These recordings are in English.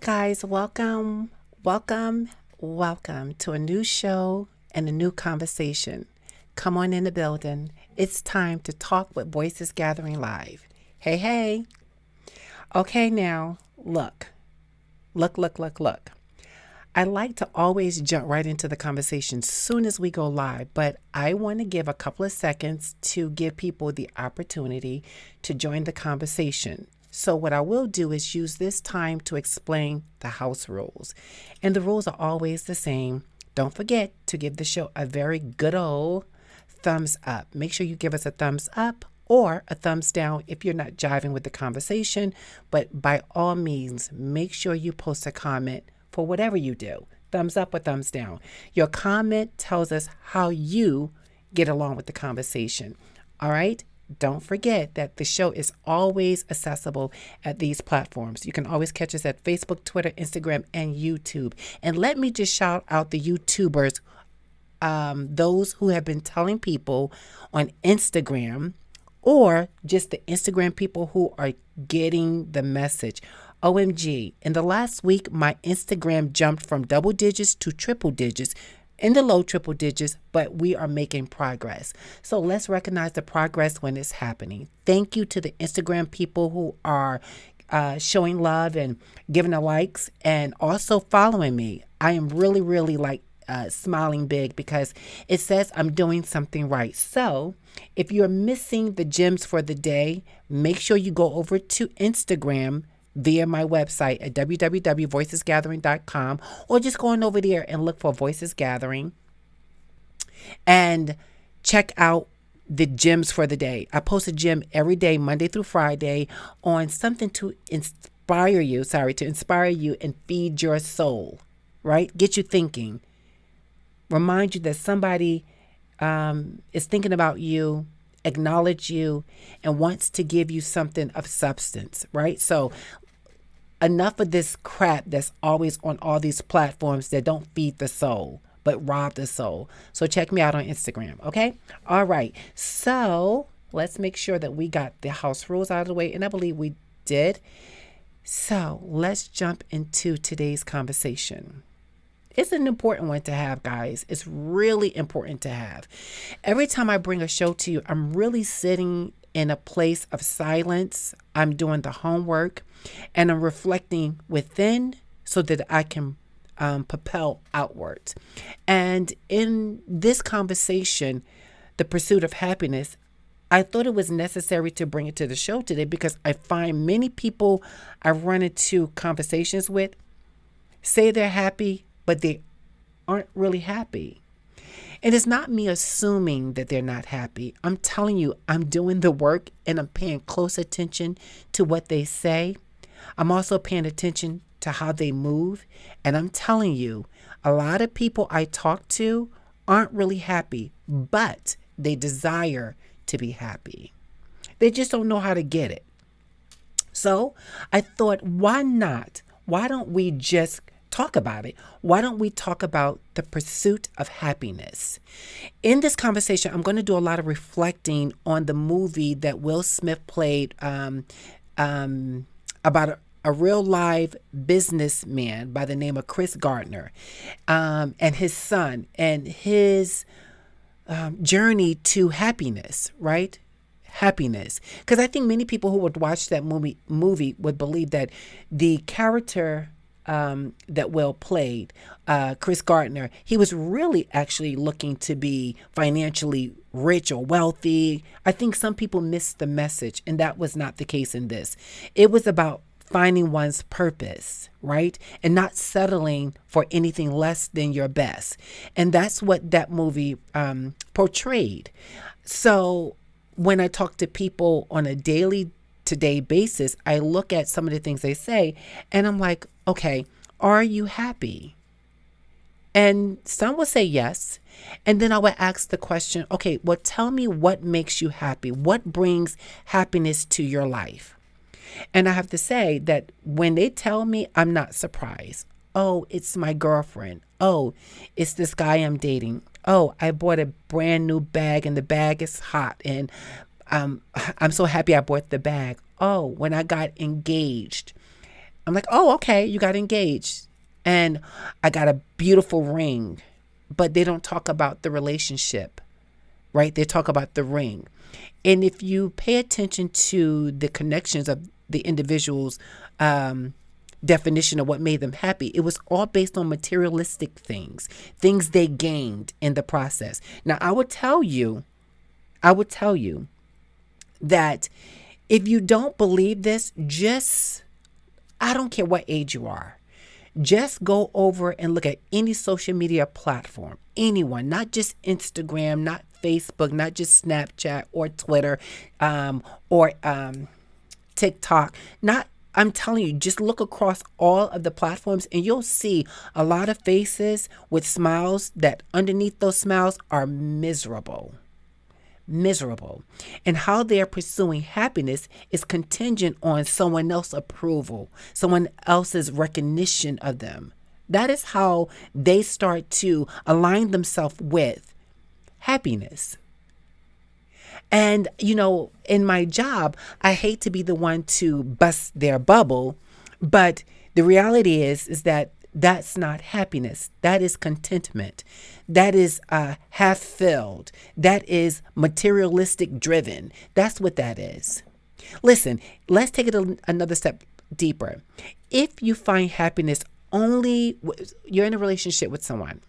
guys, welcome to a new show and a new conversation. Come on in the building. It's time to talk with Voices Gathering Live. Hey. Okay, now, look. I like to always jump right into the conversation soon as we go live, but I want to give a couple of seconds to give people the opportunity to join the conversation. So what I will do is use this time to explain the house rules. And the rules are always the same. Don't forget to give the show a very good old thumbs up. Make sure you give us a thumbs up or a thumbs down if you're not jiving with the conversation. But by all means, make sure you post a comment for whatever you do. Thumbs up or thumbs down. Your comment tells us how you get along with the conversation. All right? Don't forget that the show is always accessible at these platforms. You can always catch us at Facebook, Twitter, Instagram, and YouTube. And let me just shout out the YouTubers, those who have been telling people on Instagram, or just the Instagram people who are getting the message. OMG, in the last week, my Instagram jumped from double digits to triple digits, in the low triple digits, but we are making progress. So let's recognize the progress when it's happening. Thank you to the Instagram people who are showing love and giving the likes and also following me. I am really smiling big because it says I'm doing something right. So if you're missing the gems for the day, make sure you go over to Instagram via my website at www.voicesgathering.com, or just going over there and look for Voices Gathering and check out the gems for the day. I post a gem every day, Monday through Friday, on something to inspire you and feed your soul, right? Get you thinking. Remind you that somebody is thinking about you, acknowledge you, and wants to give you something of substance, right? So enough of this crap that's always on all these platforms that don't feed the soul, but rob the soul. So check me out on Instagram, okay? All right. So let's make sure that we got the house rules out of the way, and I believe we did. So let's jump into today's conversation. It's an important one to have, guys. It's really important to have. Every time I bring a show to you, I'm really sitting in a place of silence. I'm doing the homework and I'm reflecting within so that I can propel outwards. And in this conversation, the pursuit of happiness, I thought it was necessary to bring it to the show today because I find many people I run into conversations with say they're happy, but they aren't really happy. And it's not me assuming that they're not happy. I'm telling you, I'm doing the work and I'm paying close attention to what they say. I'm also paying attention to how they move. And I'm telling you, a lot of people I talk to aren't really happy, but they desire to be happy. They just don't know how to get it. So I thought, why not? Why don't we just talk about it? Why don't we talk about the pursuit of happiness? In this conversation, I'm going to do a lot of reflecting on the movie that Will Smith played about a real live businessman by the name of Chris Gardner and his son and his journey to happiness, right? Happiness. Because I think many people who would watch that movie would believe that the character that Will played, Chris Gardner, he was really actually looking to be financially rich or wealthy. I think some people missed the message, and that was not the case in this. It was about finding one's purpose, right? And not settling for anything less than your best. And that's what that movie portrayed. So when I talk to people on a daily to-day basis, I look at some of the things they say, and I'm like, okay, are you happy? And some will say yes. And then I would ask the question, okay, well, tell me what makes you happy. What brings happiness to your life? And I have to say that when they tell me, I'm not surprised. Oh, it's my girlfriend. Oh, it's this guy I'm dating. Oh, I bought a brand new bag and the bag is hot. And I'm so happy I bought the bag. Oh, when I got engaged. I'm like, oh, okay, you got engaged. And I got a beautiful ring. But they don't talk about the relationship, right? They talk about the ring. And if you pay attention to the connections of the individual's definition of what made them happy, it was all based on materialistic things, things they gained in the process. Now, I would tell you that if you don't believe this, I don't care what age you are, just go over and look at any social media platform, anyone, not just Instagram, not Facebook, not just Snapchat or Twitter, or TikTok. I'm telling you, just look across all of the platforms and you'll see a lot of faces with smiles that underneath those smiles are miserable. And how they're pursuing happiness is contingent on someone else's approval, someone else's recognition of them. That is how they start to align themselves with happiness. And, in my job, I hate to be the one to bust their bubble, but the reality is that that's not happiness. That is contentment. That is half filled. That is materialistic driven. That's what that is. Listen, let's take it another step deeper. If you find happiness you're in a relationship with someone,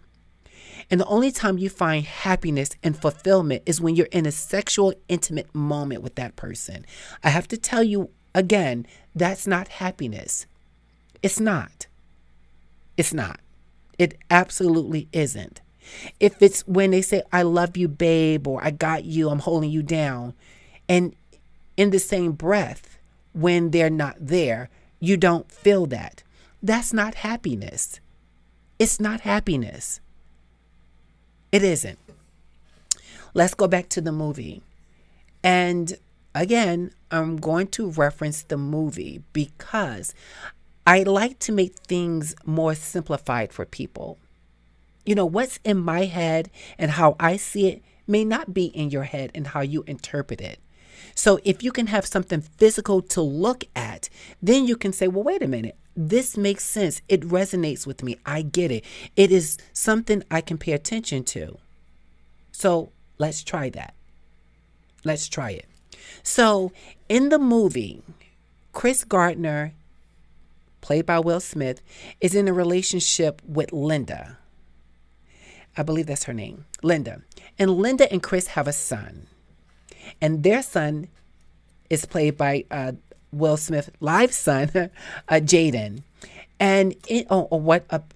and the only time you find happiness and fulfillment is when you're in a sexual, intimate moment with that person, I have to tell you again, that's not happiness. It's not. It's not. It absolutely isn't. If it's when they say, I love you, babe, or I got you, I'm holding you down, and in the same breath, when they're not there, you don't feel that. That's not happiness. It's not happiness. It isn't. Let's go back to the movie. And again, I'm going to reference the movie because I like to make things more simplified for people. What's in my head and how I see it may not be in your head and how you interpret it. So if you can have something physical to look at, then you can say, well, wait a minute. This makes sense. It resonates with me. I get it. It is something I can pay attention to. So let's try that. Let's try it. So in the movie, Chris Gardner, played by Will Smith, is in a relationship with Linda. I believe that's her name, Linda. And Linda and Chris have a son. And their son is played by Will Smith's live son, Jaden. And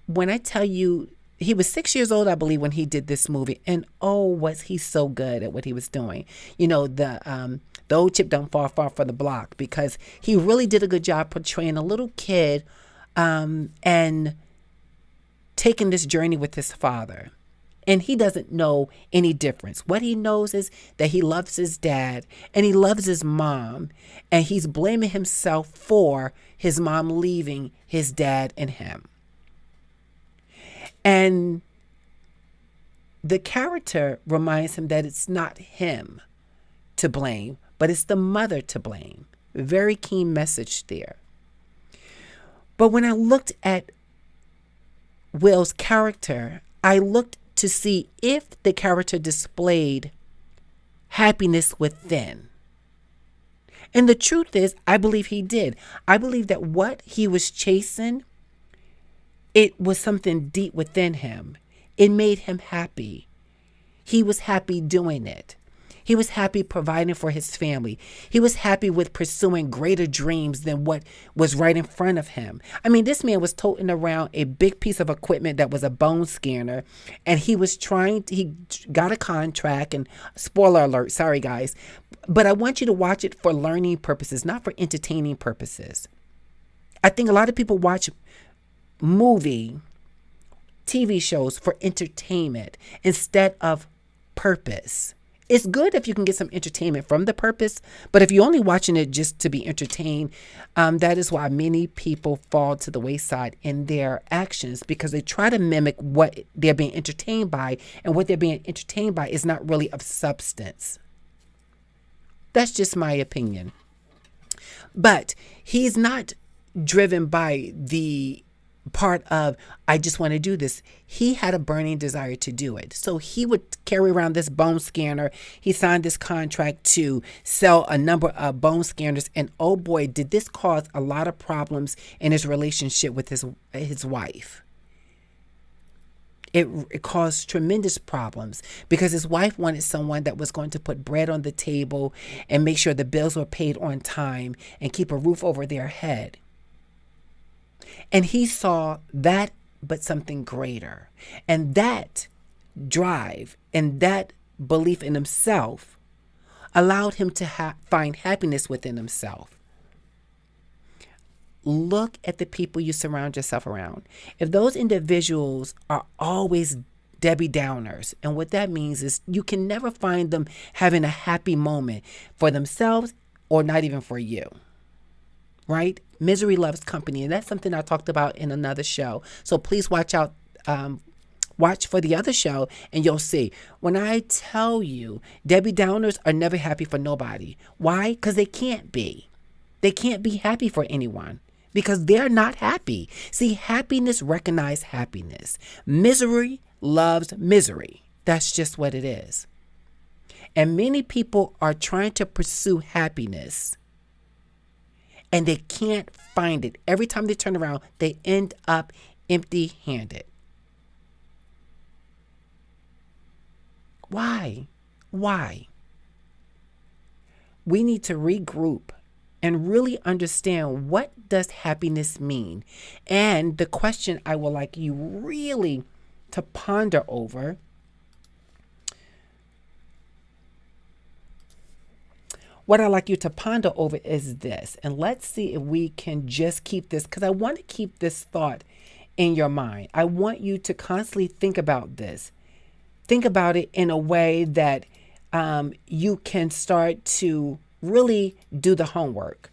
when I tell you, he was 6 years old, I believe, when he did this movie. And was he so good at what he was doing? The old chip don't fall far from the block, because he really did a good job portraying a little kid and taking this journey with his father. And he doesn't know any difference. What he knows is that he loves his dad and he loves his mom. And he's blaming himself for his mom leaving his dad and him. And the character reminds him that it's not him to blame, but it's the mother to blame. Very keen message there. But when I looked at Will's character, I looked to see if the character displayed happiness within. And the truth is, I believe he did. I believe that what he was chasing, it was something deep within him. It made him happy. He was happy doing it. He was happy providing for his family. He was happy with pursuing greater dreams than what was right in front of him. I mean, this man was toting around a big piece of equipment that was a bone scanner, and he got a contract, and spoiler alert, sorry guys, but I want you to watch it for learning purposes, not for entertaining purposes. I think a lot of people watch TV shows for entertainment instead of purpose. It's good if you can get some entertainment from the purpose, but if you're only watching it just to be entertained, that is why many people fall to the wayside in their actions, because they try to mimic what they're being entertained by, and what they're being entertained by is not really of substance. That's just my opinion. But he's not driven by the part of, I just want to do this. He had a burning desire to do it. So he would carry around this bone scanner. He signed this contract to sell a number of bone scanners. And oh boy, did this cause a lot of problems in his relationship with his wife. It caused tremendous problems because his wife wanted someone that was going to put bread on the table and make sure the bills were paid on time and keep a roof over their head. And he saw that, but something greater. And that drive and that belief in himself allowed him to find happiness within himself. Look at the people you surround yourself around. If those individuals are always Debbie Downers, and what that means is you can never find them having a happy moment for themselves or not even for you, right? Misery loves company, and that's something I talked about in another show. So please watch out. Watch for the other show and you'll see. When I tell you, Debbie Downers are never happy for nobody. Why? Because they can't be. They can't be happy for anyone because they're not happy. See, happiness recognizes happiness. Misery loves misery. That's just what it is. And many people are trying to pursue happiness and they can't find it. Every time they turn around, they end up empty-handed. Why? Why? We need to regroup and really understand, what does happiness mean? And the question I would like you really to ponder over, what I'd like you to ponder over is this. And let's see if we can just keep this, because I want to keep this thought in your mind. I want you to constantly think about this. Think about it in a way that you can start to really do the homework.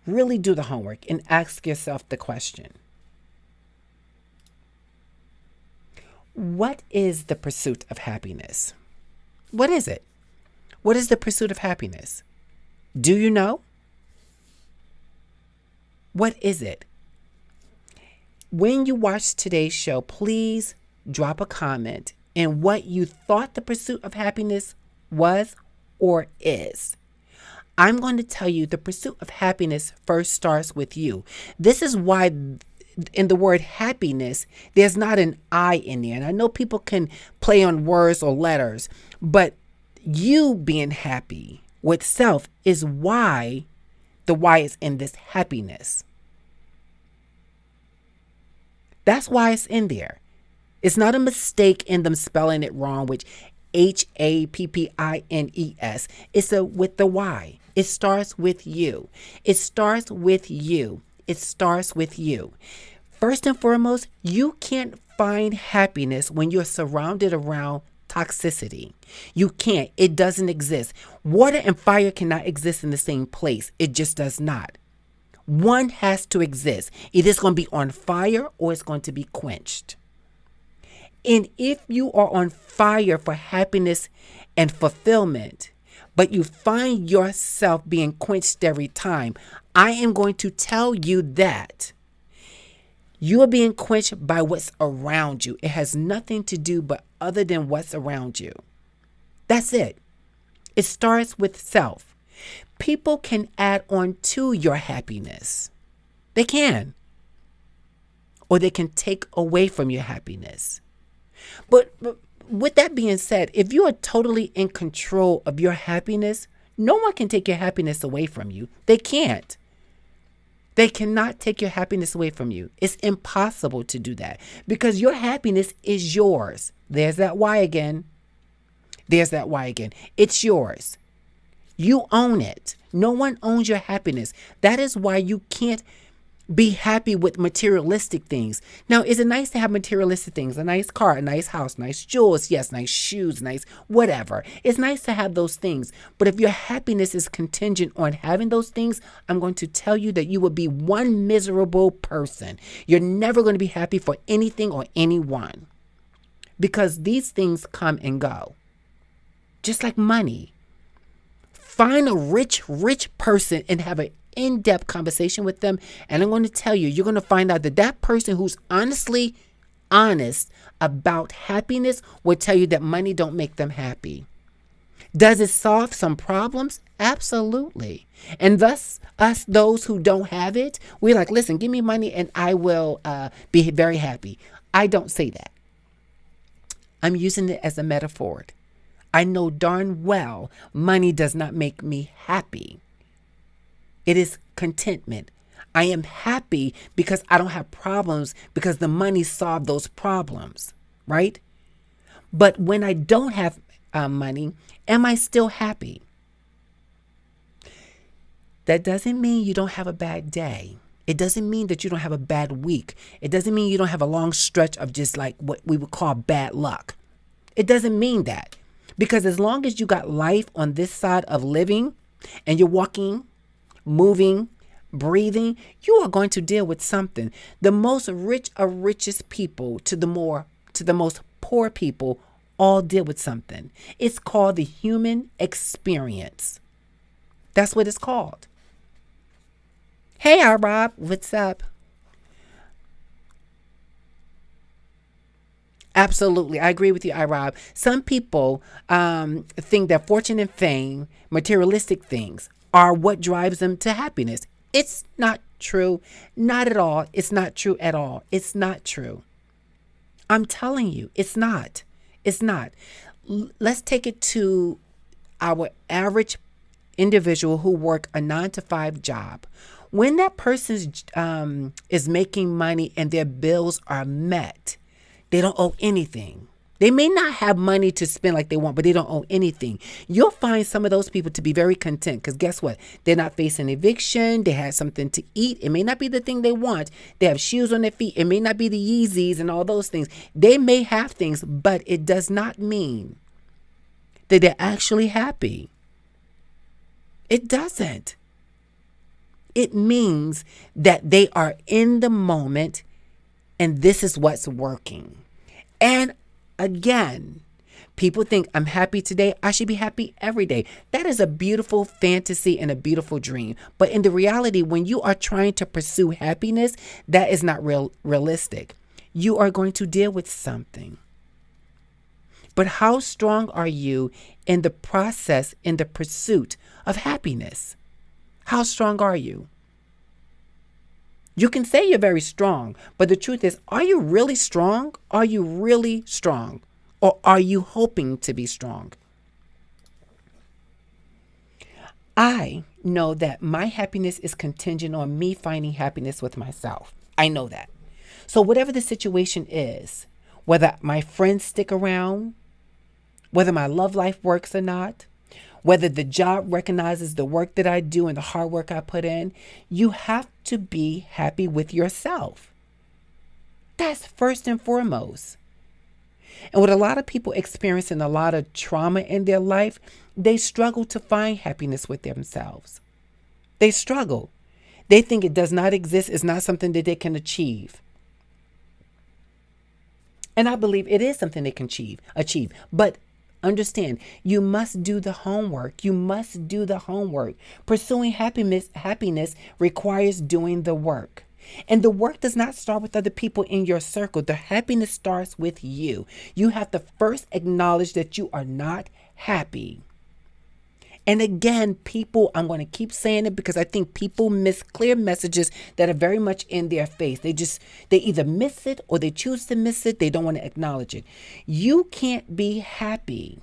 Really do the homework and ask yourself the question. What is the pursuit of happiness? What is it? What is the pursuit of happiness? Do you know? What is it? When you watch today's show, please drop a comment in what you thought the pursuit of happiness was or is. I'm going to tell you the pursuit of happiness first starts with you. This is why in the word happiness, there's not an I in there. And I know people can play on words or letters, but you being happy with self is why the Y is in this happiness. That's why it's in there. It's not a mistake in them spelling it wrong, which Happines. It's with the Y. It starts with you. It starts with you. It starts with you. First and foremost, you can't find happiness when you're surrounded around toxicity. You can't. It doesn't exist. Water and fire cannot exist in the same place. It just does not. One has to exist. Either it's going to be on fire or it's going to be quenched. And if you are on fire for happiness and fulfillment, but you find yourself being quenched every time, I am going to tell you that you are being quenched by what's around you. It has nothing to do but other than what's around you. That's it. It starts with self. People can add on to your happiness. They can. Or they can take away from your happiness. But with that being said, if you are totally in control of your happiness, no one can take your happiness away from you. They can't. They cannot take your happiness away from you. It's impossible to do that because your happiness is yours. There's that why again. There's that why again. It's yours. You own it. No one owns your happiness. That is why you can't be happy with materialistic things. Now, is it nice to have materialistic things? A nice car, a nice house, nice jewels, yes, nice shoes, nice whatever. It's nice to have those things. But if your happiness is contingent on having those things, I'm going to tell you that you will be one miserable person. You're never going to be happy for anything or anyone because these things come and go. Just like money. Find a rich person and have an in-depth conversation with them. And I'm going to tell you, you're going to find out that that person who's honestly honest about happiness will tell you that money don't make them happy. Does it solve some problems? Absolutely. And thus, us, those who don't have it, we're like, listen, give me money and I will be very happy. I don't say that. I'm using it as a metaphor. I know darn well money does not make me happy. It is contentment. I am happy because I don't have problems, because the money solved those problems, right? But when I don't have money, am I still happy? That doesn't mean you don't have a bad day. It doesn't mean that you don't have a bad week. It doesn't mean you don't have a long stretch of just like what we would call bad luck. It doesn't mean that. Because as long as you got life on this side of living and you're walking, moving, breathing, you are going to deal with something. The most rich of richest people to the most poor people all deal with something. It's called the human experience. That's what it's called. Hey, Rob, what's up? Absolutely. I agree with you, Rob. Some people think that fortune and fame, materialistic things, are what drives them to happiness. It's not true. Not at all. It's not true at all. It's not true. I'm telling you, it's not. It's not. Let's take it to our average individual who work a 9-to-5 job. When that person is making money and their bills are met, they don't owe anything. They may not have money to spend like they want, but they don't owe anything. You'll find some of those people to be very content because guess what? They're not facing eviction. They have something to eat. It may not be the thing they want. They have shoes on their feet. It may not be the Yeezys and all those things. They may have things, but it does not mean that they're actually happy. It doesn't. It means that they are in the moment and this is what's working. And again, people think I'm happy today. I should be happy every day. That is a beautiful fantasy and a beautiful dream. But in the reality, when you are trying to pursue happiness, that is not realistic. You are going to deal with something. But how strong are you in the process, in the pursuit of happiness? How strong are you? You can say you're very strong, but the truth is, are you really strong? Are you really strong? Or are you hoping to be strong? I know that my happiness is contingent on me finding happiness with myself. I know that. So whatever the situation is, whether my friends stick around, whether my love life works or not, whether the job recognizes the work that I do and the hard work I put in, you have to be happy with yourself. That's first and foremost. And with a lot of people experiencing a lot of trauma in their life, they struggle to find happiness with themselves. They struggle. They think it does not exist. It's not something that they can achieve. And I believe it is something they can achieve. But understand, you must do the homework. You must do the homework. Pursuing happiness requires doing the work. And the work does not start with other people in your circle. The happiness starts with you. You have to first acknowledge that you are not happy. And again, people, I'm going to keep saying it because I think people miss clear messages that are very much in their face. They either miss it or they choose to miss it. They don't want to acknowledge it. You can't be happy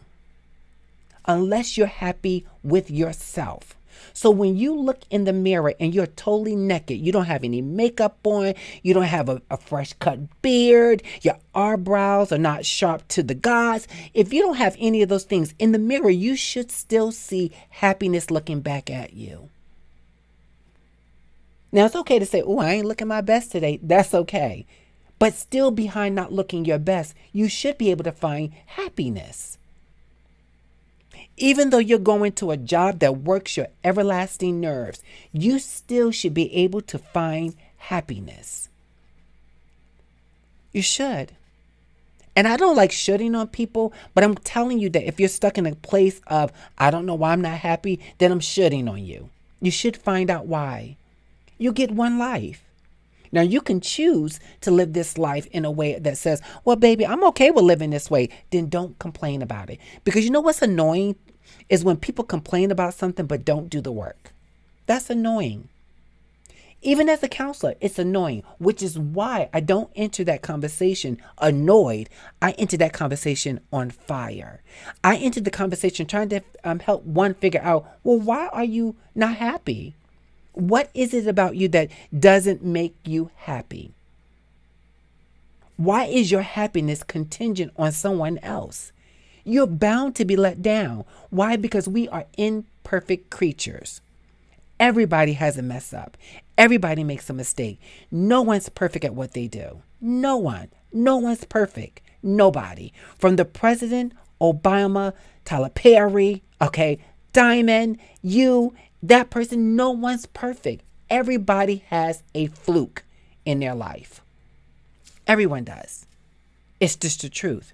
unless you're happy with yourself. So when you look in the mirror and you're totally naked, you don't have any makeup on, you don't have a fresh cut beard, your eyebrows are not sharp to the gods. If you don't have any of those things in the mirror, you should still see happiness looking back at you. Now, it's okay to say, oh, I ain't looking my best today. That's okay. But still behind not looking your best, you should be able to find happiness. Even though you're going to a job that works your everlasting nerves, you still should be able to find happiness. You should. And I don't like shooting on people, but I'm telling you that if you're stuck in a place of, I don't know why I'm not happy, then I'm shooting on you. You should find out why. You get one life. Now, you can choose to live this life in a way that says, well, baby, I'm okay with living this way. Then don't complain about it. Because you know what's annoying is when people complain about something but don't do the work. That's annoying. Even as a counselor, it's annoying, which is why I don't enter that conversation annoyed. I enter that conversation on fire. I enter the conversation trying to help one figure out, well, why are you not happy? What is it about you that doesn't make you happy? Why is your happiness contingent on someone else? You're bound to be let down. Why? Because we are imperfect creatures. Everybody has a mess up. Everybody makes a mistake. No one's perfect at what they do. No one. No one's perfect. Nobody. From the president, Obama, Tyler Perry, Diamond, you, that person, no one's perfect. Everybody has a fluke in their life. Everyone does. It's just the truth.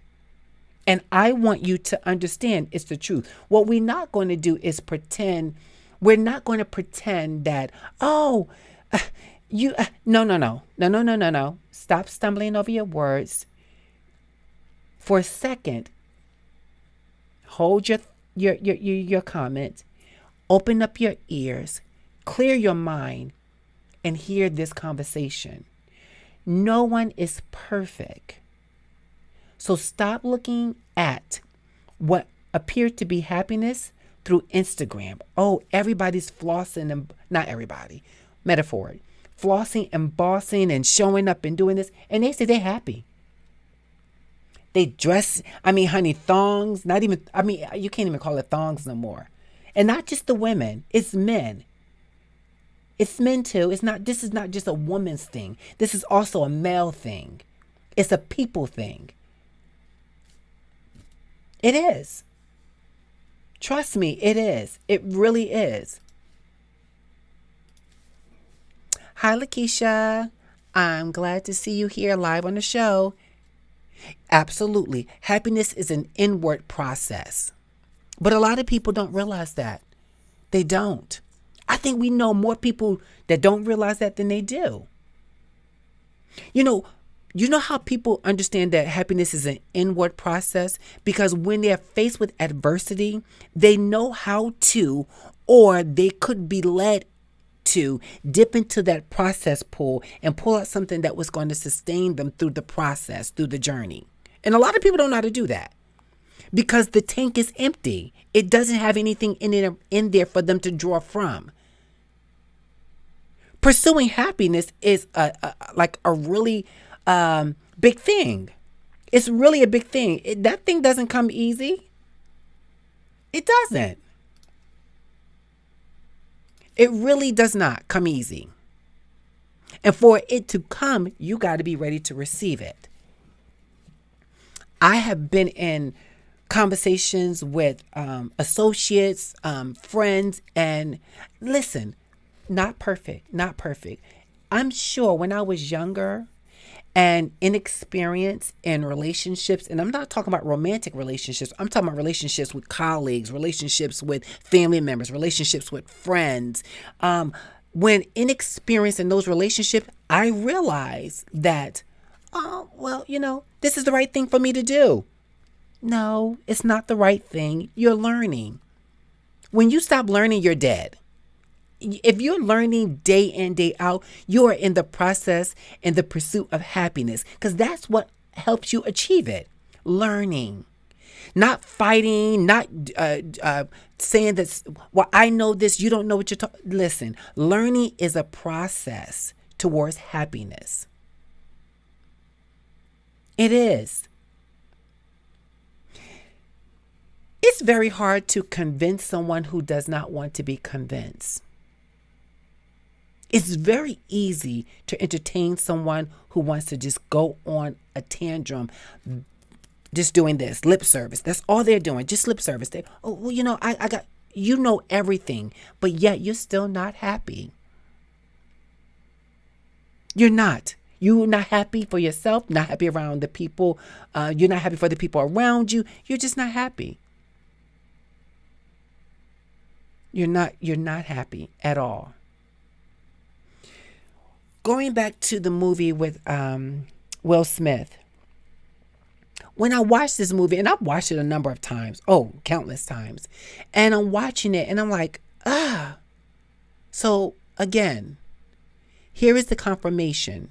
And I want you to understand it's the truth. What we're not going to do is pretend. We're not going to pretend that, no. Stop stumbling over your words. For a second, hold your comment. Open up your ears. Clear your mind and hear this conversation. No one is perfect. So stop looking at what appeared to be happiness through Instagram. Oh, everybody's flossing and not everybody, metaphor, flossing and bossing and showing up and doing this. And they say they're happy. They dress, honey, thongs, you can't even call it thongs no more. And not just the women, it's men. It's men too. This is not just a woman's thing. This is also a male thing. It's a people thing. It is. Trust me, it is. It really is. Hi, Lakeisha. I'm glad to see you here live on the show. Absolutely. Happiness is an inward process. But a lot of people don't realize that. They don't. I think we know more people that don't realize that than they do. You know how people understand that happiness is an inward process? Because when they're faced with adversity, they know how to, or they could be led to dip into that process pool and pull out something that was going to sustain them through the process, through the journey. And a lot of people don't know how to do that because the tank is empty. It doesn't have anything in there for them to draw from. Pursuing happiness is a really big thing. It's really a big thing. That thing doesn't come easy. It doesn't. It really does not come easy. And for it to come, you got to be ready to receive it. I have been in conversations with associates, friends, and listen, not perfect. I'm sure when I was younger and inexperienced in relationships, and I'm not talking about romantic relationships, I'm talking about relationships with colleagues, relationships with family members, relationships with friends. When inexperienced in those relationships, I realized that, this is the right thing for me to do. No, it's not the right thing. You're learning. When you stop learning, you're dead. If you're learning day in, day out, you are in the process, in the pursuit of happiness, because that's what helps you achieve it. Learning, not fighting, not saying that, I know this, you don't know what you're talking. Listen, learning is a process towards happiness. It is. It's very hard to convince someone who does not want to be convinced. It's very easy to entertain someone who wants to just go on a tantrum, just doing this, lip service. That's all they're doing, just lip service. I got, everything, but yet you're still not happy. You're not. You're not happy for yourself, not happy around the people. You're not happy for the people around you. You're just not happy. You're not happy at all. Going back to the movie with Will Smith, when I watched this movie, and I've watched it a number of times, oh, countless times, and I'm watching it and I'm like, ah. So again, here is the confirmation.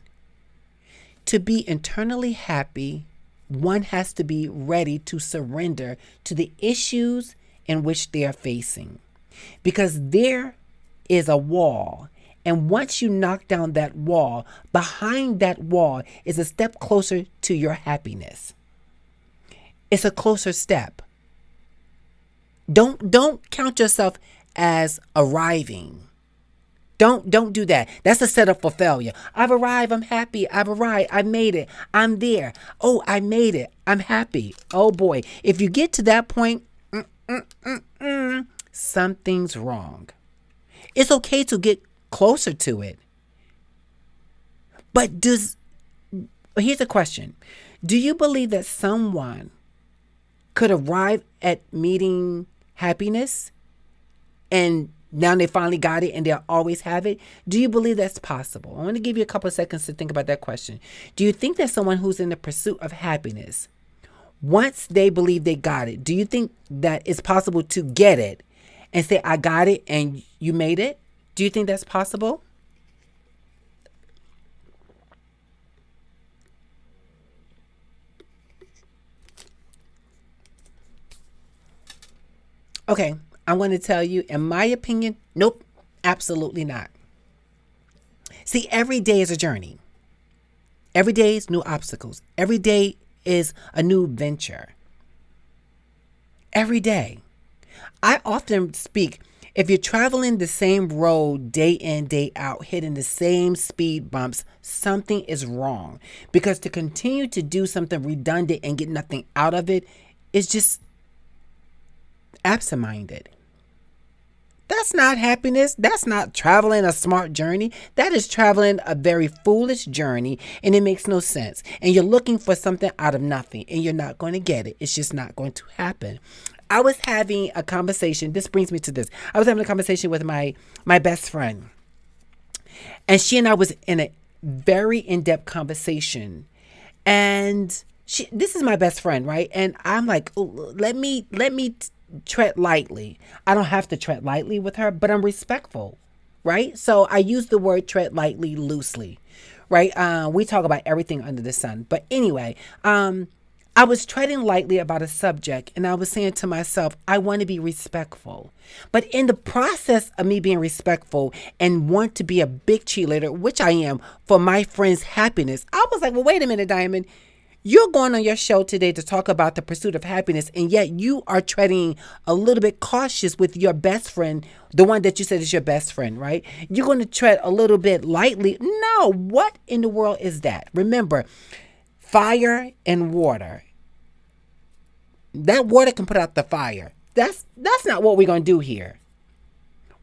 To be internally happy, one has to be ready to surrender to the issues in which they are facing. Because there is a wall. And once you knock down that wall, behind that wall is a step closer to your happiness. It's a closer step. Don't count yourself as arriving. Don't do that. That's a setup for failure. I've arrived. I'm happy. I've arrived. I made it. I'm there. Oh, I made it. I'm happy. Oh boy. If you get to that point, something's wrong. It's okay to get closer to it. But here's a question. Do you believe that someone could arrive at meeting happiness and now they finally got it and they'll always have it? Do you believe that's possible? I want to give you a couple of seconds to think about that question. Do you think that someone who's in the pursuit of happiness, once they believe they got it, do you think that it's possible to get it and say, I got it and you made it? Do you think that's possible? Okay, I'm going to tell you, in my opinion, nope, absolutely not. See, every day is a journey. Every day is new obstacles. Every day is a new venture. Every day. I often speak, if you're traveling the same road day in, day out, hitting the same speed bumps, something is wrong. Because to continue to do something redundant and get nothing out of it is just absent-minded. That's not happiness. That's not traveling a smart journey. That is traveling a very foolish journey, and it makes no sense. And you're looking for something out of nothing, and you're not going to get it. It's just not going to happen. I was having a conversation. This brings me to this. I was having a conversation with my best friend, and she and I was in a very in-depth conversation. And this is my best friend, right? And I'm like, oh, let me tread lightly. I don't have to tread lightly with her, but I'm respectful, right? So I use the word tread lightly loosely, right? We talk about everything under the sun. But anyway, I was treading lightly about a subject, and I was saying to myself, I want to be respectful. But in the process of me being respectful and want to be a big cheerleader, which I am, for my friend's happiness, I was like, well, wait a minute, Diamond. You're going on your show today to talk about the pursuit of happiness, and yet you are treading a little bit cautious with your best friend, the one that you said is your best friend, right? You're going to tread a little bit lightly. No, what in the world is that? Remember, fire and water. That water can put out the fire. That's not what we're going to do here.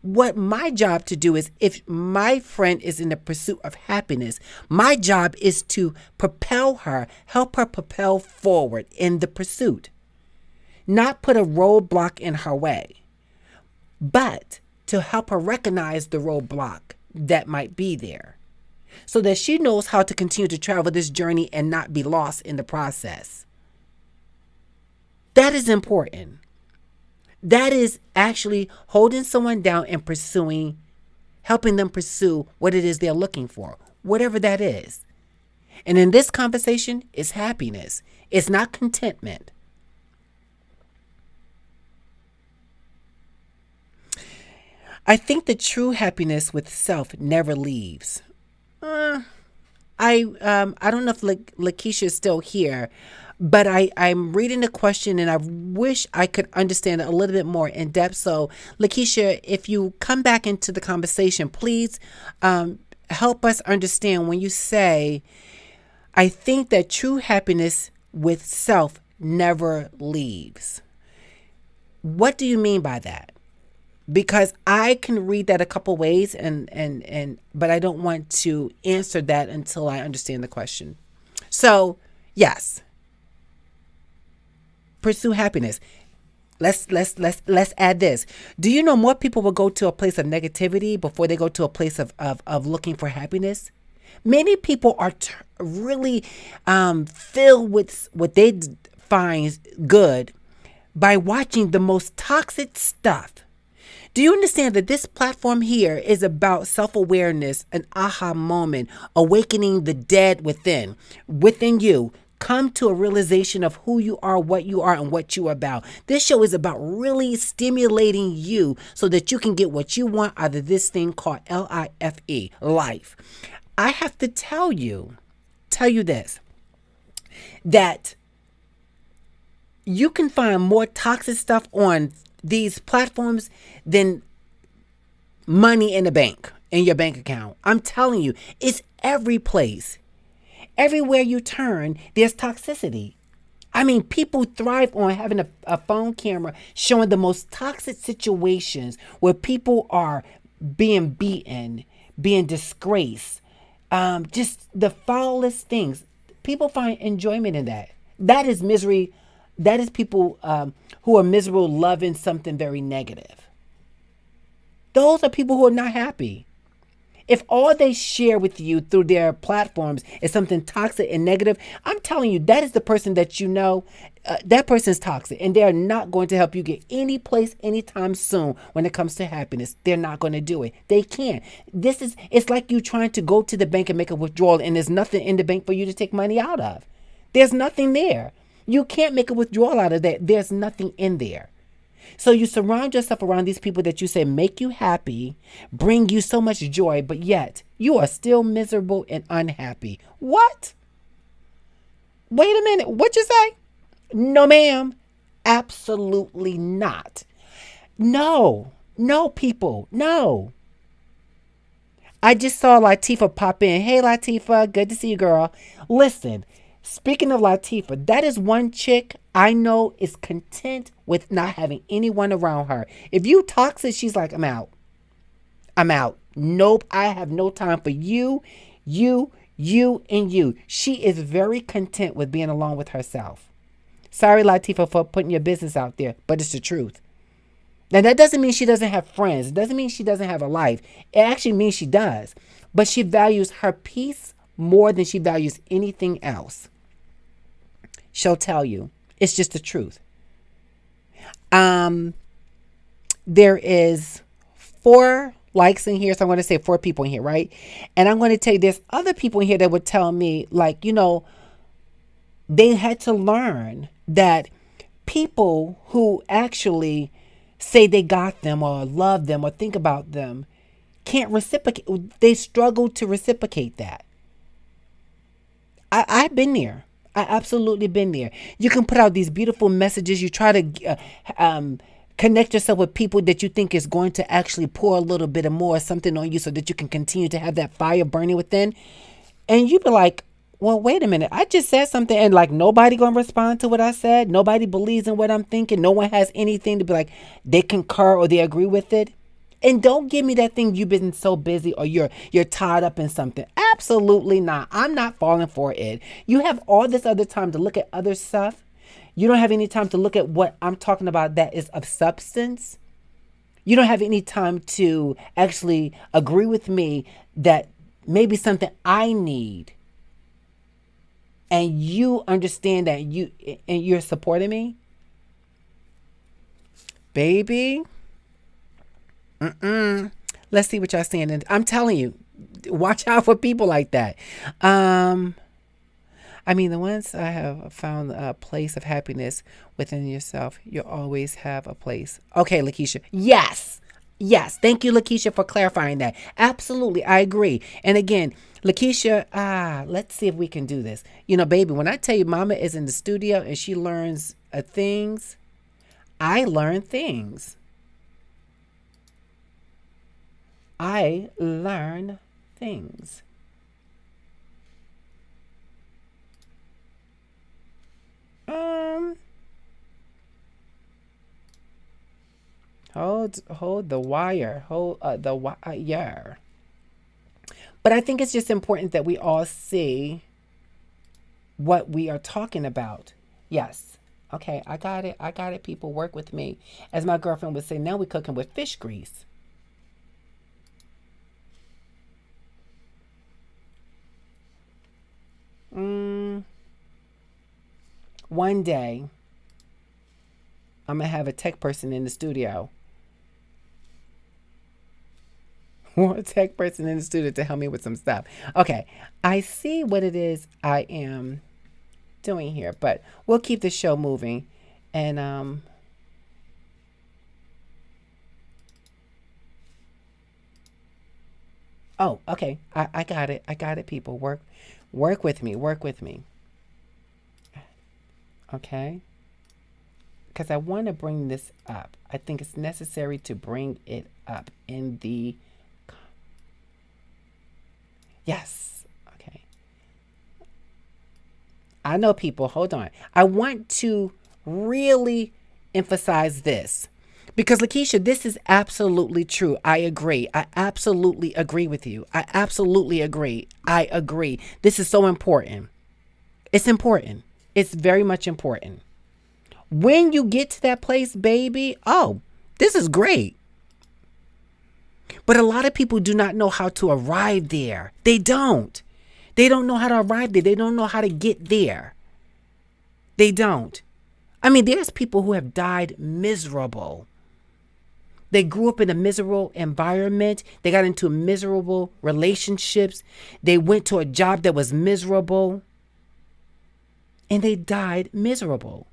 What my job to do is, if my friend is in the pursuit of happiness, my job is to propel her, help her propel forward in the pursuit. Not put a roadblock in her way, but to help her recognize the roadblock that might be there, so that she knows how to continue to travel this journey and not be lost in the process. That is important. That is actually holding someone down and helping them pursue what it is they're looking for, whatever that is. And in this conversation, it's happiness. It's not contentment. I think the true happiness with self never leaves. I don't know if Lakeisha is still here, but I'm reading the question and I wish I could understand it a little bit more in depth. So, Lakeisha, if you come back into the conversation, please help us understand when you say, I think that true happiness with self never leaves. What do you mean by that? Because I can read that a couple ways, but I don't want to answer that until I understand the question. So, yes. Pursue happiness. Let's add this. Do you know more people will go to a place of negativity before they go to a place of looking for happiness? Many people are really filled with what they find good by watching the most toxic stuff. Do you understand that this platform here is about self-awareness, an aha moment, awakening the dead within you? Come to a realization of who you are, and what you are about. This show is about really stimulating you so that you can get what you want out of this thing called LIFE, life. I have to tell you this, that you can find more toxic stuff on these platforms than money in the bank, in your bank account. I'm telling you, it's every place. Everywhere you turn, there's toxicity. I mean, people thrive on having a phone camera showing the most toxic situations where people are being beaten, being disgraced, just the foulest things. People find enjoyment in that. That is misery. That is people who are miserable, loving something very negative. Those are people who are not happy. If all they share with you through their platforms is something toxic and negative, I'm telling you, that is the person that you know, that person is toxic, and they're not going to help you get any place anytime soon when it comes to happiness. They're not going to do it. They can't. It's like you trying to go to the bank and make a withdrawal, and there's nothing in the bank for you to take money out of. There's nothing there. You can't make a withdrawal out of that. There's nothing in there. So you surround yourself around these people that you say make you happy, bring you so much joy, but yet you are still miserable and unhappy. What? Wait a minute. What you say? No, ma'am. Absolutely not. No, people. No. I just saw Latifah pop in. Hey, Latifah. Good to see you, girl. Listen. Speaking of Latifah, that is one chick I know is content with not having anyone around her. If you toxic, she's like, I'm out. Nope, I have no time for you, and you. She is very content with being alone with herself. Sorry, Latifah, for putting your business out there, but it's the truth. Now, that doesn't mean she doesn't have friends. It doesn't mean she doesn't have a life. It actually means she does. But she values her peace more than she values anything else. She'll tell you. It's just the truth. There is 4 likes in here. So I'm going to say 4 people in here, right? And I'm going to tell you there's other people in here that would tell me, like, they had to learn that people who actually say they got them or love them or think about them can't reciprocate. They struggle to reciprocate that. I've been there. I absolutely been there. You can put out these beautiful messages. You try to connect yourself with people that you think is going to actually pour a little bit of more something on you so that you can continue to have that fire burning within. And you be like, well, wait a minute. I just said something and like nobody going to respond to what I said. Nobody believes in what I'm thinking. No one has anything to be like they concur or they agree with it. And don't give me that thing you've been so busy or you're tied up in something. Absolutely not. I'm not falling for it. You have all this other time to look at other stuff. You don't have any time to look at what I'm talking about that is of substance. You don't have any time to actually agree with me that maybe something I need. And you understand that you're supporting me. Baby. Let's see what y'all saying. And I'm telling you, watch out for people like that. The once I have found a place of happiness within yourself, you'll always have a place. Okay, Lakeisha. Yes. Thank you, Lakeisha, for clarifying that. Absolutely. I agree. And again, Lakeisha, let's see if we can do this. Baby, when I tell you mama is in the studio and she learns things, I learn things. I learn things. Hold the wire. Hold the wire. But I think it's just important that we all see what we are talking about. Yes. Okay, I got it. I got it. People, work with me. As my girlfriend would say, now we're cooking with fish grease. Mm, one day, I'm going to have a tech person in the studio. A tech person in the studio to help me with some stuff. Okay, I see what it is I am doing here, but we'll keep the show moving. And oh, okay. I got it. I got it, people. Work with me. Work with me. Okay? Because I want to bring this up. I think it's necessary to bring it up in the yes. Okay. I know, people. Hold on. I want to really emphasize this. Because, Lakeisha, this is absolutely true. I agree. I absolutely agree with you. I absolutely agree. I agree. This is so important. It's important. It's very much important. When you get to that place, baby, oh, this is great. But a lot of people do not know how to arrive there. They don't. They don't know how to arrive there. They don't know how to get there. They don't. I mean, there's people who have died miserable. They grew up in a miserable environment. They got into miserable relationships. They went to a job that was miserable. And they died miserable.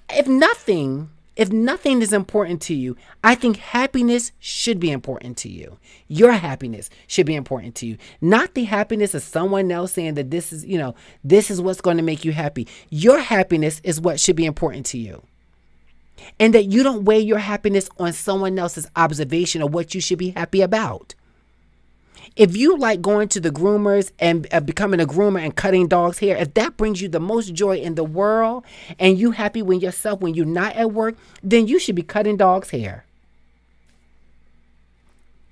If nothing is important to you, I think happiness should be important to you. Your happiness should be important to you. Not the happiness of someone else saying that this is what's going to make you happy. Your happiness is what should be important to you. And that you don't weigh your happiness on someone else's observation of what you should be happy about. If you like going to the groomers and becoming a groomer and cutting dogs' hair, if that brings you the most joy in the world and you happy when you're not at work, then you should be cutting dogs' hair.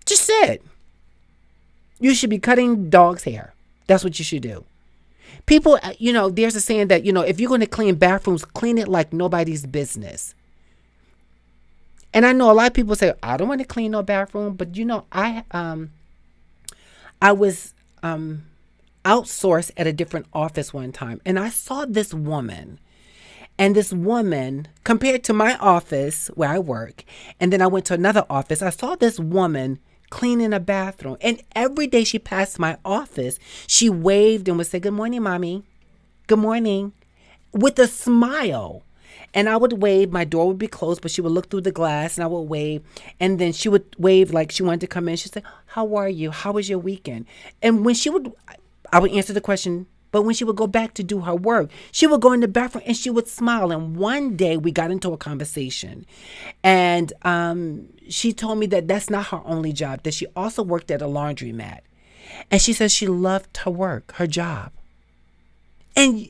Just said. You should be cutting dogs' hair. That's what you should do. People, there's a saying that, if you're going to clean bathrooms, clean it like nobody's business. And I know a lot of people say, I don't want to clean no bathroom, but I was outsourced at a different office one time, and I saw this woman. And this woman, compared to my office where I work, and then I went to another office, I saw this woman cleaning a bathroom. And every day she passed my office, she waved and would say, "Good morning, mommy. Good morning," with a smile. And I would wave. My door would be closed, but she would look through the glass and I would wave. And then she would wave like she wanted to come in. She'd say, "How are you? How was your weekend?" And I would answer the question. But when she would go back to do her work, she would go in the bathroom and she would smile. And one day we got into a conversation. And she told me that that's not her only job, that she also worked at a laundromat. And she says she loved her work, her job. And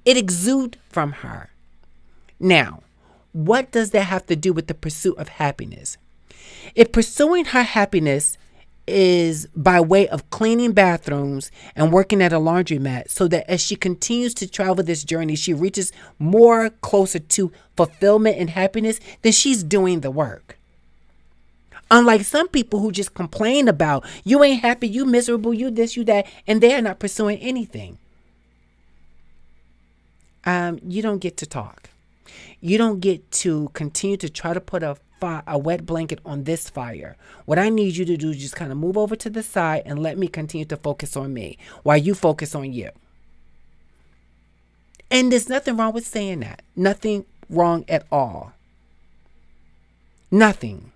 it exuded from her. Now, what does that have to do with the pursuit of happiness? If pursuing her happiness is by way of cleaning bathrooms and working at a laundromat, so that as she continues to travel this journey, she reaches more closer to fulfillment and happiness, then she's doing the work. Unlike some people who just complain about, you ain't happy, you miserable, you this, you that, and they are not pursuing anything. You don't get to talk. You don't get to continue to try to put a wet blanket on this fire. What I need you to do is just kind of move over to the side and let me continue to focus on me while you focus on you. And there's nothing wrong with saying that. Nothing wrong at all. Nothing.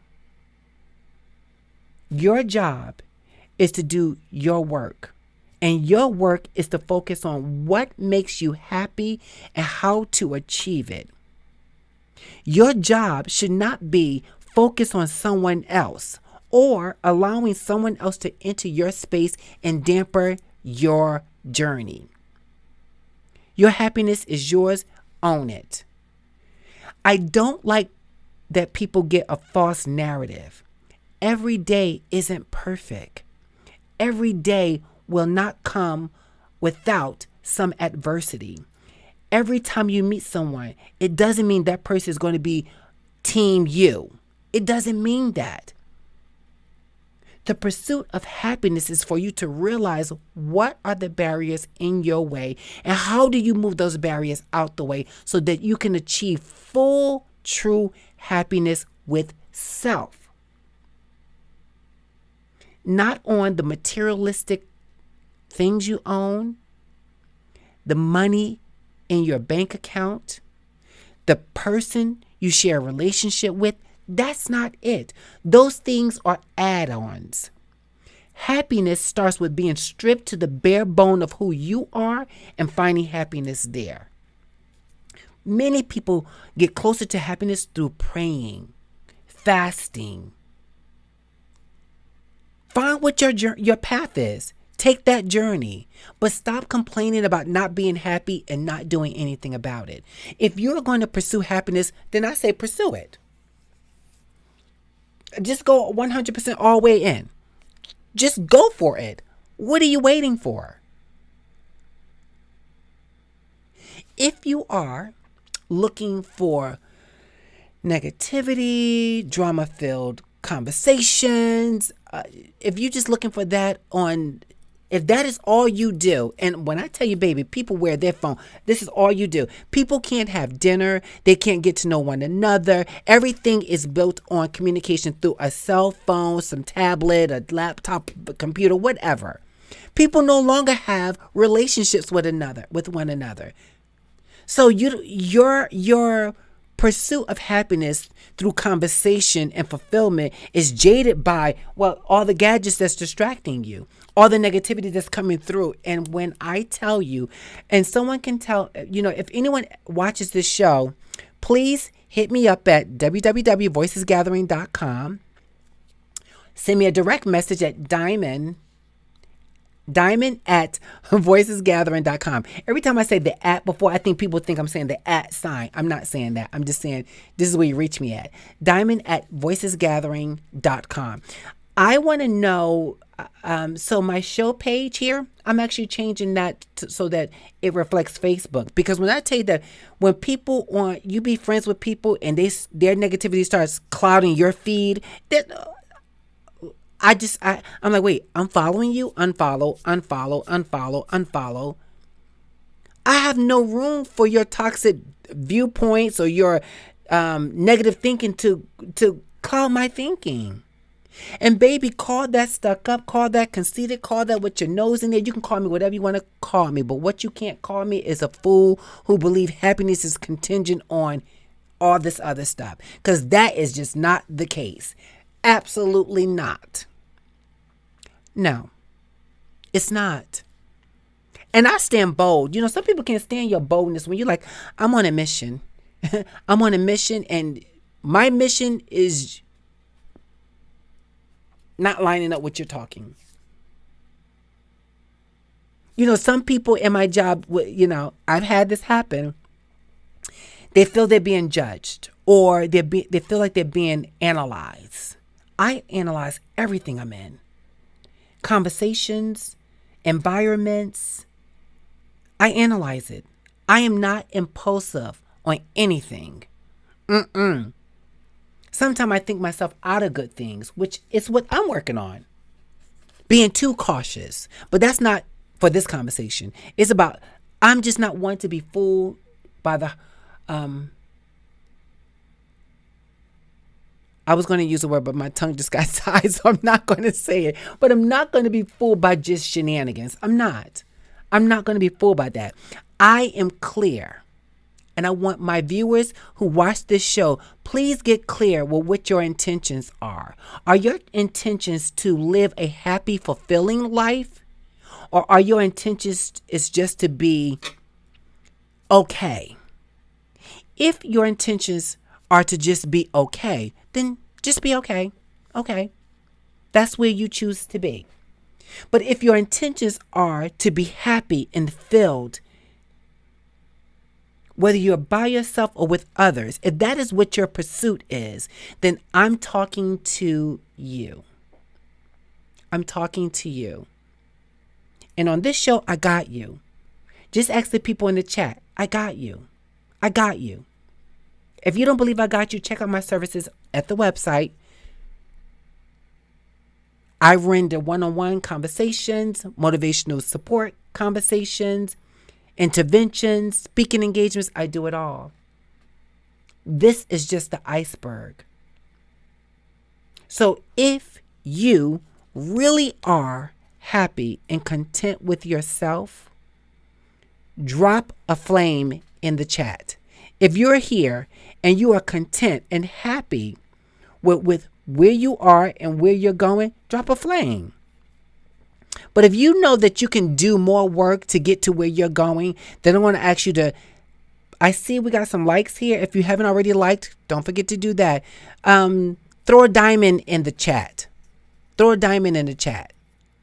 Your job is to do your work. And your work is to focus on what makes you happy and how to achieve it. Your job should not be focused on someone else or allowing someone else to enter your space and damper your journey. Your happiness is yours. Own it. I don't like that people get a false narrative. Every day isn't perfect. Every day will not come without some adversity. every time you meet someone, it doesn't mean that person is going to be team you. It doesn't mean that. The pursuit of happiness is for you to realize what are the barriers in your way and how do you move those barriers out the way so that you can achieve full, true happiness with self. Not on the materialistic things you own, the money in your bank account, the person you share a relationship with. That's not it. Those things are add-ons. Happiness starts with being stripped to the bare bone of who you are and finding happiness there. Many people get closer to happiness through praying, fasting. Find what your path is. Take that journey, but stop complaining about not being happy and not doing anything about it. If you're going to pursue happiness, then I say pursue it. Just go 100% all the way in. Just go for it. What are you waiting for? If you are looking for negativity, drama-filled conversations, if you're just looking for that if that is all you do, and when I tell you, baby, people wear their phone, this is all you do. People can't have dinner. They can't get to know one another. Everything is built on communication through a cell phone, some tablet, a laptop, a computer, whatever. People no longer have relationships with one another. So your pursuit of happiness through conversation and fulfillment is jaded by, all the gadgets that's distracting you, all the negativity that's coming through. And when I tell you, and someone can tell, if anyone watches this show, please hit me up at www.voicesgathering.com. Send me a direct message at diamond at voicesgathering.com. Every time I say the at before, I think people think I'm saying the at sign. I'm not saying that. I'm just saying this is where you reach me at. Diamond at voicesgathering.com. I want to know, so my show page here, I'm actually changing that so that it reflects Facebook. Because when I tell you that when people you be friends with people and their negativity starts clouding your feed, I'm like, wait, I'm following you, unfollow. I have no room for your toxic viewpoints or your negative thinking to cloud my thinking. And baby, call that stuck up, call that conceited, call that with your nose in there. You can call me whatever you want to call me, but what you can't call me is a fool who believes happiness is contingent on all this other stuff, because that is just not the case. Absolutely not. No, it's not. And I stand bold. Some people can't stand your boldness when you're like, I'm on a mission. I'm on a mission, and my mission is not lining up with your talking. Some people in my job, I've had this happen. They feel they're being judged, or they feel like they're being analyzed. I analyze everything I'm in. Conversations, environments. I analyze it. I am not impulsive on anything. Sometimes I think myself out of good things, which is what I'm working on. Being too cautious. But that's not for this conversation. It's about, I'm just not one to be fooled by the, I was going to use a word, but my tongue just got tied, so I'm not going to say it. But I'm not going to be fooled by just shenanigans. I'm not going to be fooled by that. I am clear. And I want my viewers who watch this show, please get clear with what your intentions are. Are your intentions to live a happy, fulfilling life? Or are your intentions is just to be okay? If your intentions are to just be okay, then just be okay. Okay. That's where you choose to be. But if your intentions are to be happy and filled, whether you're by yourself or with others, if that is what your pursuit is, then I'm talking to you. I'm talking to you. And on this show, I got you. Just ask the people in the chat. I got you. I got you. If you don't believe I got you, check out my services at the website. I render one-on-one conversations, motivational support conversations, interventions, speaking engagements. I do it all. This is just the iceberg. So if you really are happy and content with yourself, drop a flame in the chat. If you're here and you are content and happy with where you are and where you're going, drop a flame. But if you know that you can do more work to get to where you're going, then I want to ask you to, I see we got some likes here. If you haven't already liked, don't forget to do that. Throw a diamond in the chat. Throw a diamond in the chat.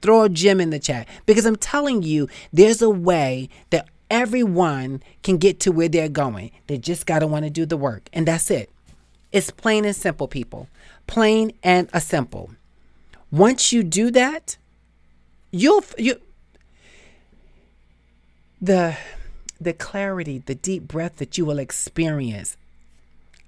Throw a gem in the chat. Because I'm telling you, there's a way that everyone can get to where they're going. They just got to want to do the work. And that's it. It's plain and simple, people. Plain and a simple. Once you do that, the clarity, the deep breath that you will experience.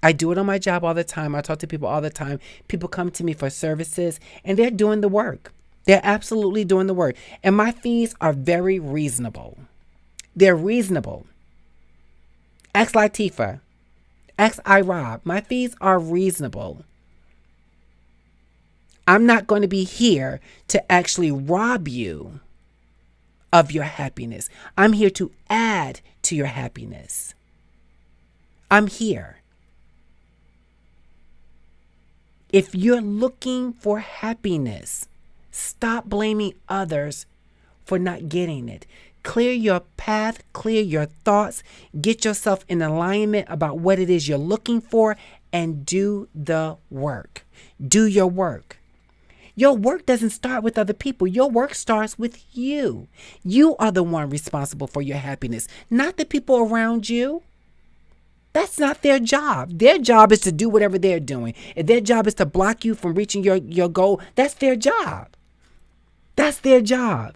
I do it on my job all the time. I talk to people all the time. People come to me for services and they're doing the work. They're absolutely doing the work. And my fees are very reasonable. They're reasonable. Ask Latifah. Ask Rob. My fees are reasonable. I'm not going to be here to actually rob you of your happiness. I'm here to add to your happiness. I'm here. If you're looking for happiness, stop blaming others for not getting it. Clear your path, clear your thoughts, get yourself in alignment about what it is you're looking for, and do the work. Do your work. Your work doesn't start with other people. Your work starts with you. You are the one responsible for your happiness, not the people around you. That's not their job. Their job is to do whatever they're doing. If their job is to block you from reaching your goal, that's their job. That's their job.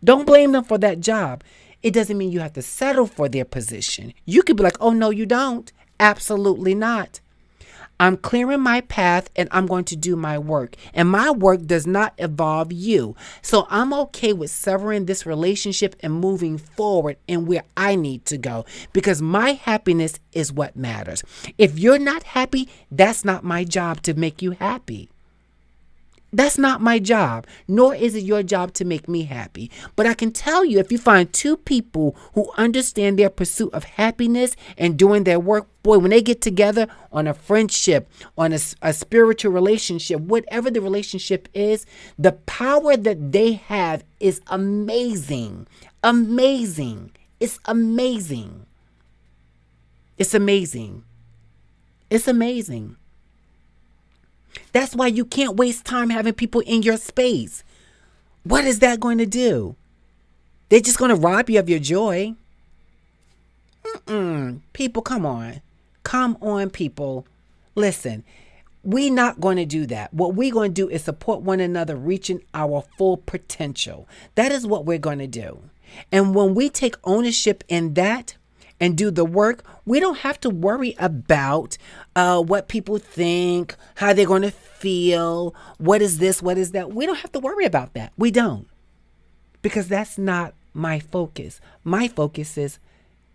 Don't blame them for that job. It doesn't mean you have to settle for their position. You could be like, oh, no, you don't. Absolutely not. I'm clearing my path and I'm going to do my work. And my work does not involve you. So I'm okay with severing this relationship and moving forward in where I need to go, because my happiness is what matters. If you're not happy, that's not my job to make you happy. That's not my job, nor is it your job to make me happy. But I can tell you, if you find two people who understand their pursuit of happiness and doing their work, boy, when they get together on a friendship, on a spiritual relationship, whatever the relationship is, the power that they have is amazing. Amazing. It's amazing. It's amazing. It's amazing. That's why you can't waste time having people in your space. What is that going to do? They're just going to rob you of your joy. People, come on. Come on, people. Listen, we're not going to do that. What we're going to do is support one another, reaching our full potential. That is what we're going to do. And when we take ownership in that and do the work, we don't have to worry about what people think, how they're going to feel, what is this, what is that. We don't have to worry about that. We don't. Because that's not my focus. My focus is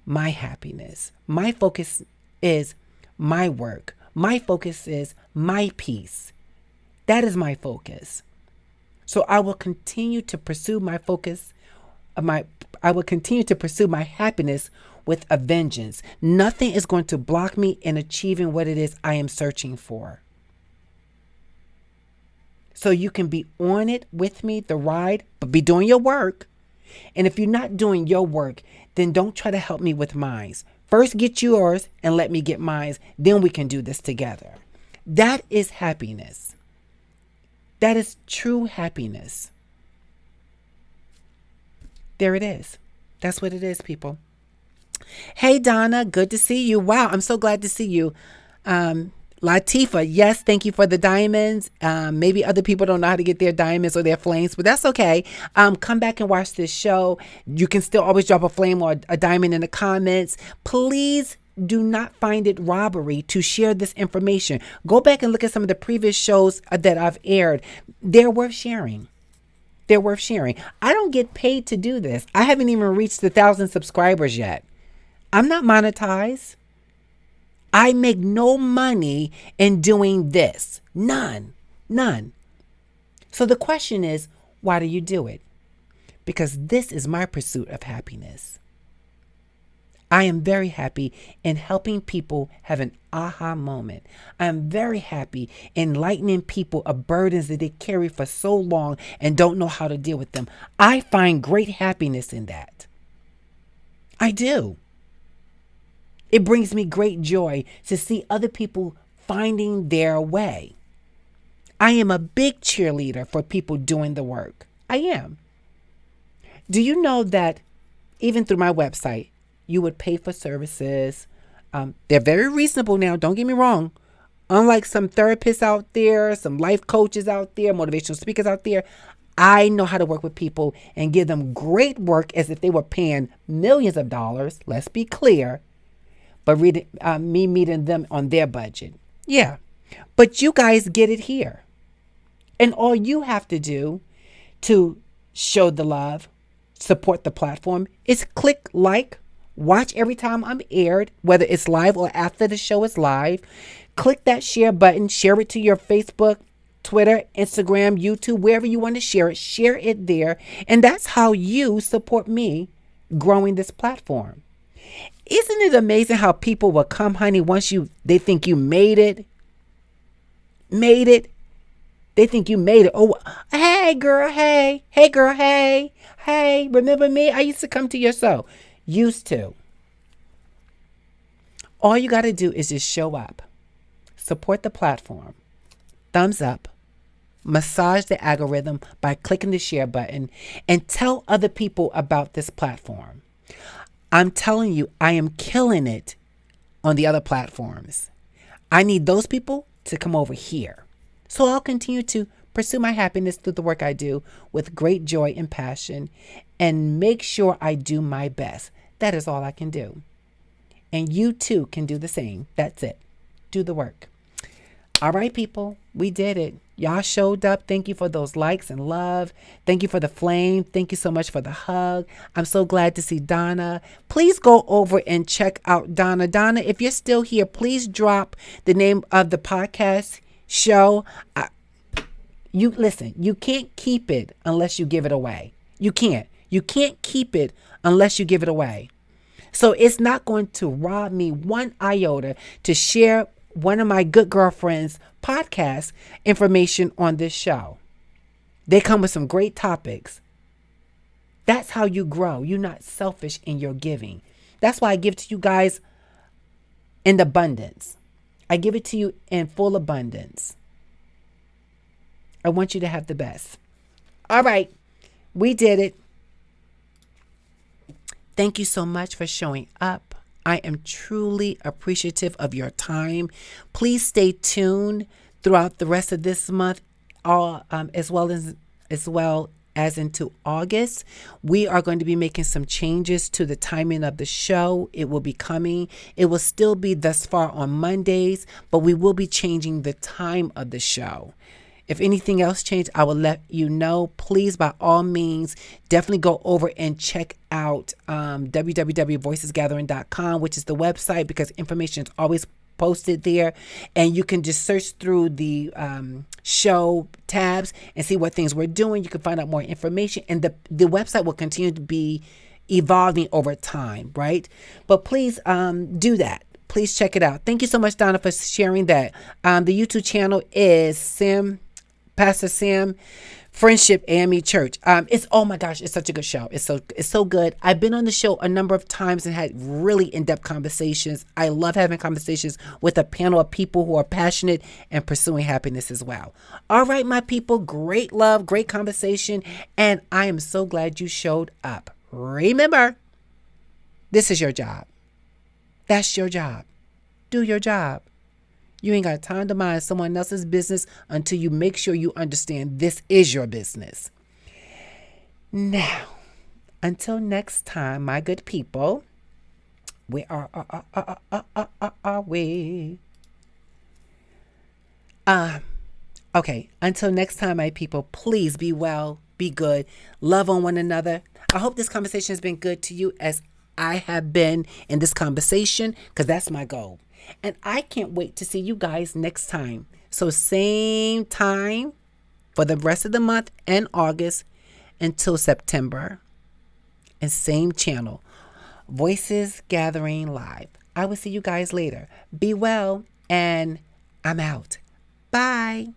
my happiness. My focus is my work. My focus is my peace. That is my focus. So I will continue to pursue my focus. I will continue to pursue my happiness with a vengeance. Nothing is going to block me in achieving what it is I am searching for. So you can be on it with me, the ride, but be doing your work. And if you're not doing your work, then don't try to help me with mine. First get yours and let me get mine. Then we can do this together. That is happiness. That is true happiness. There it is. That's what it is, people. Hey, Donna, good to see you. Wow, I'm so glad to see you. Latifa, yes, thank you for the diamonds. Maybe other people don't know how to get their diamonds or their flames, but that's okay. Come back and watch this show. You can still always drop a flame or a diamond in the comments. Please do not find it robbery to share this information. Go back and look at some of the previous shows that I've aired. They're worth sharing. They're worth sharing. I don't get paid to do this. I haven't even reached 1,000 subscribers yet. I'm not monetized. I make no money in doing this. None. So the question is, why do you do it? Because this is my pursuit of happiness. I am very happy in helping people have an aha moment. I am very happy enlightening people of burdens that they carry for so long and don't know how to deal with them. I find great happiness in that. I do. It brings me great joy to see other people finding their way. I am a big cheerleader for people doing the work. I am. Do you know that even through my website, you would pay for services? They're very reasonable now, don't get me wrong. Unlike some therapists out there, some life coaches out there, motivational speakers out there, I know how to work with people and give them great work as if they were paying millions of dollars. Let's be clear. But me meeting them on their budget. Yeah. But you guys get it here. And all you have to do to show the love, support the platform, is click like, watch every time I'm aired, whether it's live or after the show is live. Click that share button, share it to your Facebook, Twitter, Instagram, YouTube, wherever you want to share it there. And that's how you support me growing this platform. Isn't it amazing how people will come, honey, once they think you made it? They think you made it. Oh, hey, girl, hey. Hey, girl, hey. Hey, remember me? I used to come to your show. Used to. All you got to do is just show up. Support the platform. Thumbs up. Massage the algorithm by clicking the share button and tell other people about this platform. I'm telling you, I am killing it on the other platforms. I need those people to come over here. So I'll continue to pursue my happiness through the work I do with great joy and passion and make sure I do my best. That is all I can do. And you too can do the same. That's it. Do the work. All right, people, we did it. Y'all showed up. Thank you for those likes and love. Thank you for the flame. Thank you so much for the hug. I'm so glad to see Donna. Please go over and check out Donna. Donna, if you're still here, please drop the name of the podcast show. You listen, you can't keep it unless you give it away. You can't keep it unless you give it away. So it's not going to rob me one iota to share one of my good girlfriends' podcast information on this show. They come with some great topics. That's how you grow. You're not selfish in your giving. That's why I give to you guys in abundance. I give it to you in full abundance. I want you to have the best. All right. We did it. Thank you so much for showing up. I am truly appreciative of your time. Please stay tuned throughout the rest of this month, as well as into August. We are going to be making some changes to the timing of the show. It will be coming. It will still be thus far on Mondays, but we will be changing the time of the show. If anything else changed, I will let you know. Please, by all means, definitely go over and check out www.voicesgathering.com, which is the website, because information is always posted there. And you can just search through the show tabs and see what things we're doing. You can find out more information. And the website will continue to be evolving over time, right? But please do that. Please check it out. Thank you so much, Donna, for sharing that. The YouTube channel is Pastor Sam Friendship AME Church. Oh my gosh, it's such a good show. It's so good. I've been on the show a number of times and had really in-depth conversations. I love having conversations with a panel of people who are passionate and pursuing happiness as well. All right, my people, great love, great conversation, and I am so glad you showed up. Remember, this is your job. That's your job. Do your job. You ain't got time to mind someone else's business until you make sure you understand this is your business. Now, until next time, my good people, we are we? Okay, until next time, my people, please be well, be good, love on one another. I hope this conversation has been good to you as I have been in this conversation, because that's my goal. And I can't wait to see you guys next time. So same time for the rest of the month and August until September. And same channel, Voices Gathering Live. I will see you guys later. Be well, and I'm out. Bye.